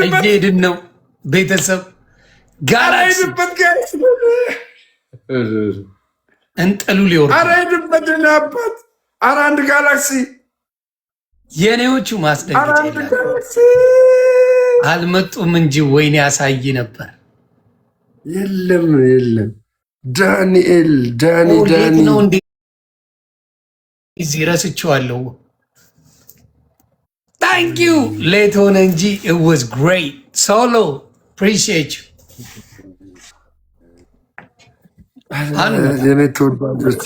እየሄድን ነው ቤተሰብ ጋላክሲ እንጠሉ ሊወርዱ አባት አንድ ጋላክሲ የኔዎቹ ማስደንገጥ አልመጡም እንጂ ወይኔ ያሳይ ነበር። የለም ዳኒ ነው እንዴ? እዚህ ረስቼዋለሁ። ታንክ ዩ ሌት ሆነ እንጂ it was great solo appreciate you የኔ ተወዳጆች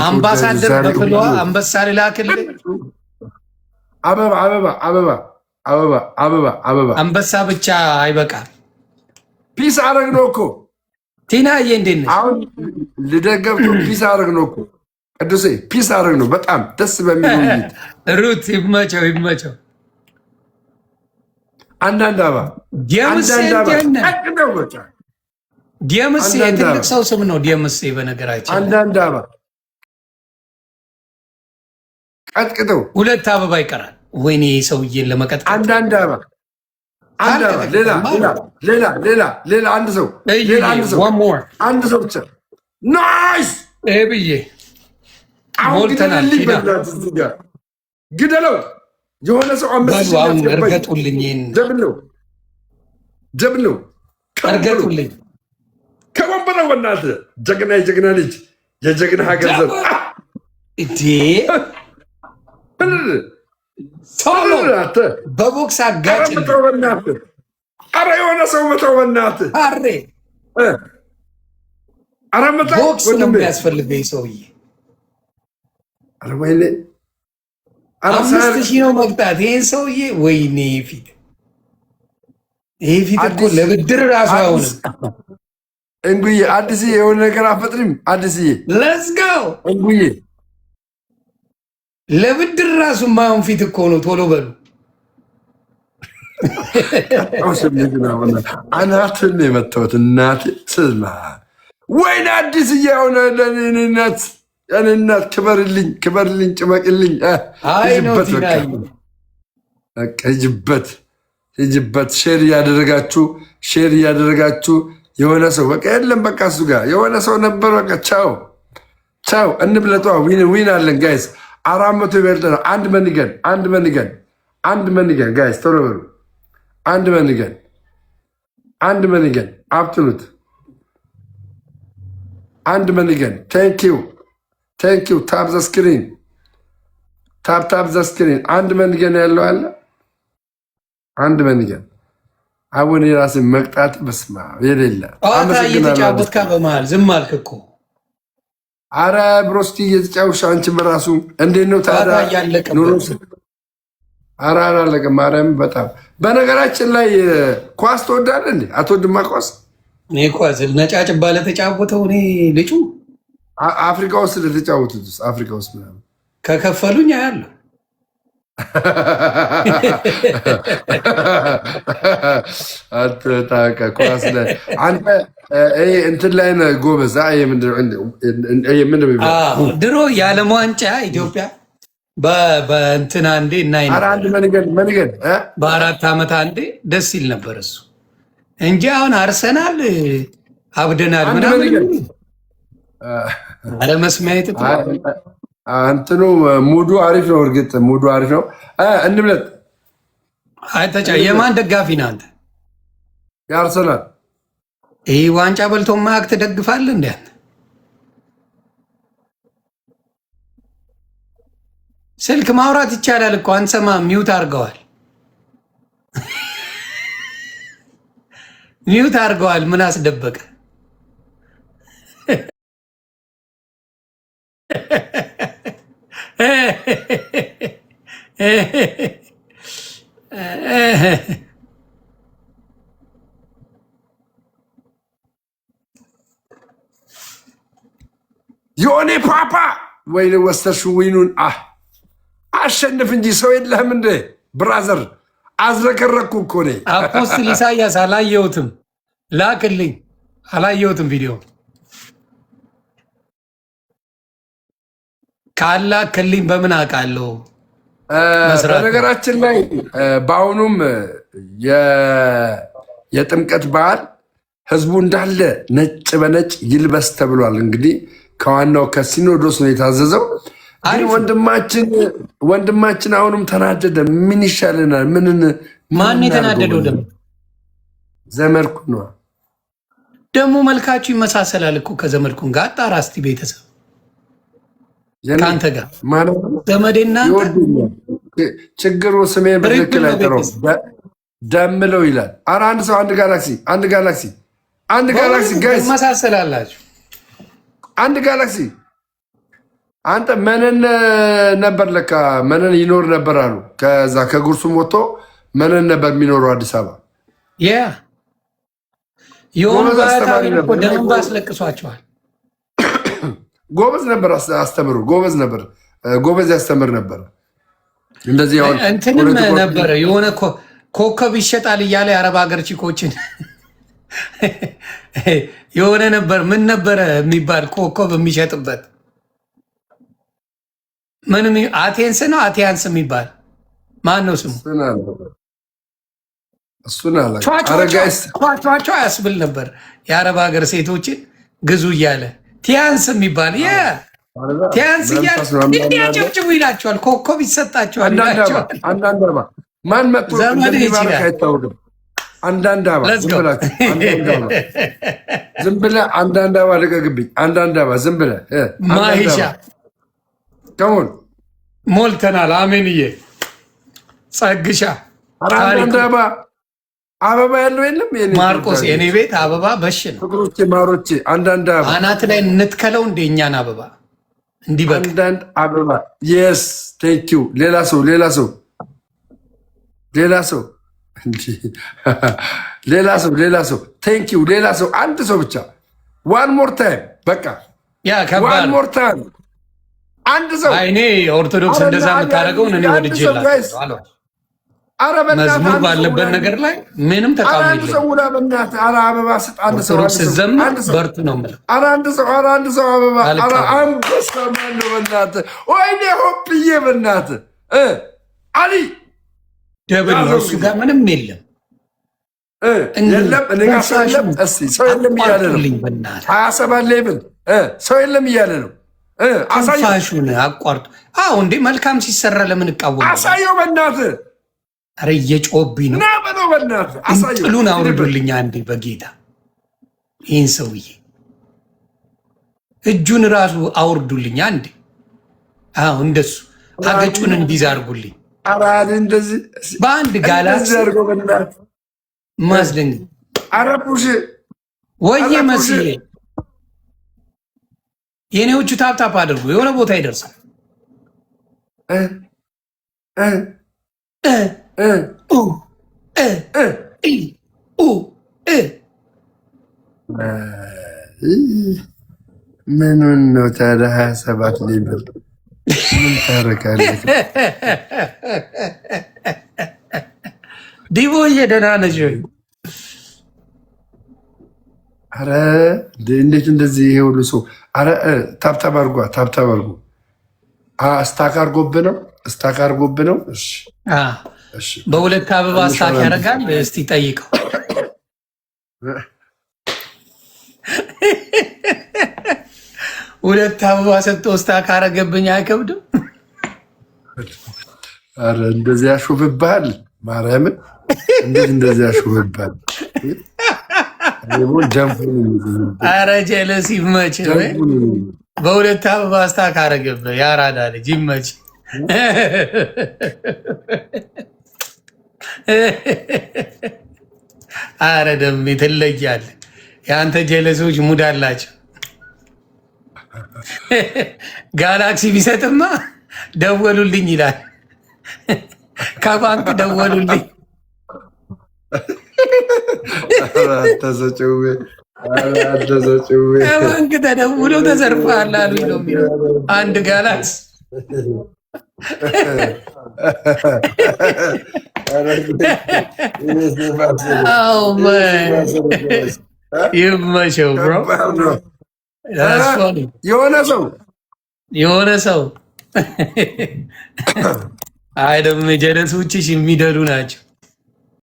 አምባሳደር በፍሏ አንበሳ ልላክልህ። አበባ አንበሳ ብቻ አይበቃም። ፒስ አረግነው እኮ ቲናዬ እንዴት ነሽ? አሁን ልደገብቶ ፒስ አረግነው እኮ ቅዱሴ ፒስ አረግነው። በጣም ደስ በሚል ውይይት ሩት ይመቸው። አንዳንድ አበባ ዲየምስ የትልቅ ሰው ስም ነው። ዲየምስ በነገራችን አንዳንድ አበባ ቀጥቅጠው ሁለት አበባ ይቀራል። ወይኔ ሰውዬን ለመቀጥቀጥ አንዳንድ አበባ ሌላ አንድ ሰው ብቻ ናይስ ብዬ ሞልተናል። ግደለው የሆነ ሰው እርገጡልኝ፣ ጀብለው እርገጡልኝ። ከወንበረ ወናት የጀግና ልጅ የጀግና ሀገር ዘር ቶሎ በቦክስ አጋጭ። አረ የሆነ ሰው መተው በናትህ። አረ ቦክስ ነው የሚያስፈልገኝ ሰውዬ። አረ ወይኔ 5000 ነው መቅጣት ይሄን ሰውዬ። ወይኔ ይሄ ፊት እኮ ለብድር ራሱ አይሆንም። እንጉዬ አዲስዬ የሆነ ነገር አፈጥሪም። አዲስዬ ሌትስ ጎ እንጉዬ ለብድር ራሱ ማሁን ፊት እኮ ነው። ቶሎ በሉ አናትን የመታወት እናት ስማ። ወይኔ አዲስዬ የሆነ ለኔነት እናት ክበርልኝ፣ ጭመቅልኝ። ሂጅበት። ሼር እያደረጋችሁ የሆነ ሰው በቃ የለም በቃ እሱ ጋር የሆነ ሰው ነበር። በቃ ቻው እንብለጧ። ዊን አለን ጋይስ። 400 ይበልጠናል። አንድ መንገን ጋይስ ቶሎ በሉ። አንድ መንገን አብትኑት። አንድ መንገን ቴንኪው ታፕ ዘ ስክሪን አንድ መንገን ያለው አለ። አንድ መንገን አሁን የራስን መቅጣት በስማ የሌለ እየተጫወትካ በመሃል ዝም አልክ እኮ። አረ ብሮስቲ እየተጫወትሽ አንቺ በራሱ እንዴት ነው ታዲያ? አረ አላለቀም። ማርያም በጣም በነገራችን ላይ ኳስ ትወዳለህ እንዴ? አትወድማ ኳስ? እኔ ኳስ ነጫጭባ ለተጫወተው እኔ ልጩ አፍሪካ ውስጥ ለተጫወቱት አፍሪካ ውስጥ ምናምን ከከፈሉኝ አያለሁ። ኳስ ላይ አንተ እንትን ላይ ነህ ጎበዝ። ድሮ የዓለም ዋንጫ ኢትዮጵያ በእንትን አንዴ እናይ መንገድ በ4 ዓመት አንዴ ደስ ይል ነበር እሱ እንጂ አሁን አርሰናል አብደናል ምናምን አለመስማየት እንትኑ ሙዱ አሪፍ ነው። እርግጥ ሙዱ አሪፍ ነው። እንብለጥ። የማን ደጋፊ ነህ አንተ? የአርሰናል። ይህ ዋንጫ በልቶ ማያውቅ ትደግፋለህ እንዴ? ስልክ ማውራት ይቻላል እኮ አንሰማም። ሚውት አድርገዋል። ሚውት አድርገዋል። ምን አስደበቀ? የሆኔ ፓፓ ወይ ወስተሽ ዊኑን አሸንፍ እንጂ ሰው የለህም እንደ ብራዘር። አዝረከረኩ እኮ እኔ። አፖስትል ኢሳያስ አላየሁትም፣ ላክልኝ። አላየሁትም ቪዲዮ ካላክልኝ በምን አውቃለሁ? በነገራችን ላይ በአሁኑም የጥምቀት በዓል ህዝቡ እንዳለ ነጭ በነጭ ይልበስ ተብሏል። እንግዲህ ከዋናው ከሲኖዶስ ነው የታዘዘው። ግን ወንድማችን አሁንም ተናደደ። ምን ይሻለናል? ማን የተናደደው? ደግሞ ዘመድኩ ነው። ደግሞ መልካችሁ ይመሳሰላል እኮ ከዘመድኩን ጋር። አጣራ እስቲ ቤተሰብ ከአንተ ጋር ዘመዴና ችግሩ ስሜ በትክክል አይጠራውም። ደምለው ይላል። ኧረ አንድ ሰው አንድ ጋላክሲ ጋይስ ይመሳሰላላችሁ። አንድ ጋላክሲ አንተ መነን ነበር ለካ መነን ይኖር ነበር አሉ። ከዛ ከጉርሱም ወጥቶ መነን ነበር የሚኖረው አዲስ አበባ። የሆኑ ደም ባስለቅሷቸዋል። ጎበዝ ነበር አስተምሩ። ጎበዝ ያስተምር ነበር። እንደዚህ አሁን እንትንም ነበረ የሆነ ኮከብ ይሸጣል እያለ የአረብ ሀገር ቺኮችን የሆነ ነበር። ምን ነበረ የሚባል ኮከብ የሚሸጥበት ምንም አቴንስ ነው አቴያንስ የሚባል ማን ነው ስሙ? ቿቸው ያስብል ነበር የአረብ ሀገር ሴቶችን ግዙ እያለ ቲያንስ የሚባል ቲያንስ እያለ እንዲያጨብጭቡ ይላቸዋል። ኮከብ ይሰጣቸዋል ይላቸዋል። ማን መጥቶ እንደሚባረክ አይታወቅም። አንዳንድ አባ ዝም ብለህ አንዳንድ አባ ልቀቅብኝ። አንዳንድ አባ ዝም ብለህ ማሂሻ ከሁን ሞልተናል። አሜንዬ ጸግሻ አንዳንድ አበባ ያለው የለም። ማርቆስ የኔ ቤት አበባ በሽ ነው። ፍቅሮቼ ማሮቼ አንዳንድ አበባ አናት ላይ እንትከለው እንደ እኛን አበባ እንዲበቅ አንዳንድ አበባ የስ ቴንኪው። ሌላ ሰው ቴንኪው። ሌላ ሰው አንድ ሰው ብቻ ዋን ሞር ታይም በቃ ዋን ሞር ታይም አንድ ሰው። እኔ ኦርቶዶክስ እንደዛ የምታደርገውን እኔ ወድጄላቸዋለሁ። መዝሙር ባለበት ነገር ላይ ምንም ተቃውሞ ኦርቶዶክስ ዘምር በርቱ ነው የምለው። አንድ ሰው አበባ አንበሳ ማነው? በእናትህ ወይኔ ሆፕዬ በእናትህ አሊ ደብል እሱ ጋር ምንም የለም። ሰው የለም እያለ ነው። 27 ሌብል ሰው የለም እያለ ነው። ትንፋሹን አቋርጡ። አዎ እንዴ መልካም ሲሰራ ለምን እቃወም? አሳየው በእናትህ። ኧረ እየጮህብኝ ነው። ጥሉን አውርዱልኝ አንዴ በጌታ ይህን ሰውዬ እጁን ራሱ አውርዱልኝ አንዴ። አዎ እንደሱ አገጩን እንዲዝ አድርጉልኝ። በአንድ ጋላክሲ ማስደንግ ወየ መስዬ የኔዎቹ ታፕታፕ አድርጉ። የሆነ ቦታ ይደርሳል። ምኑን ነው ታዲያ 27 ሌብል ምን ታረጋለህ? ዲቦዬ ደህና ነሽ ወይ? አረ እንዴት እንደዚህ ይሄ ሁሉ ሰው አረ ታብታብ አድርጓ። ስታክ አድርጎብህ ነው። እሺ በሁለት አበባ ስታክ ያደርጋል። እስቲ ጠይቀው። ሁለት አበባ ሰጥቶ ስታክ አደረገብኝ አይከብድም? አረ እንደዚህ ያሾፍብሃል። ማርያምን እንዴት እንደዚህ ያሾፍብሃል? አረ ጀለስ ይመች። በሁለት አበባ ስታክ አደረገብህ። ያራዳ ልጅ ይመች። አረ ደሜ ትለያለህ። የአንተ ጀለሶች ሙድ አላቸው። ጋላክሲ ቢሰጥማ ደወሉልኝ ይላል። ከባንክ ደወሉልኝ። ከባንክ ተደውለው ተዘርፈሃል አሉኝ ነው የሚለው አንድ ጋላክሲ። ይመቸው ብሮ። የሆነ ሰው አይ ደግሞ ጀለሶችሽ የሚደሉ ናቸው።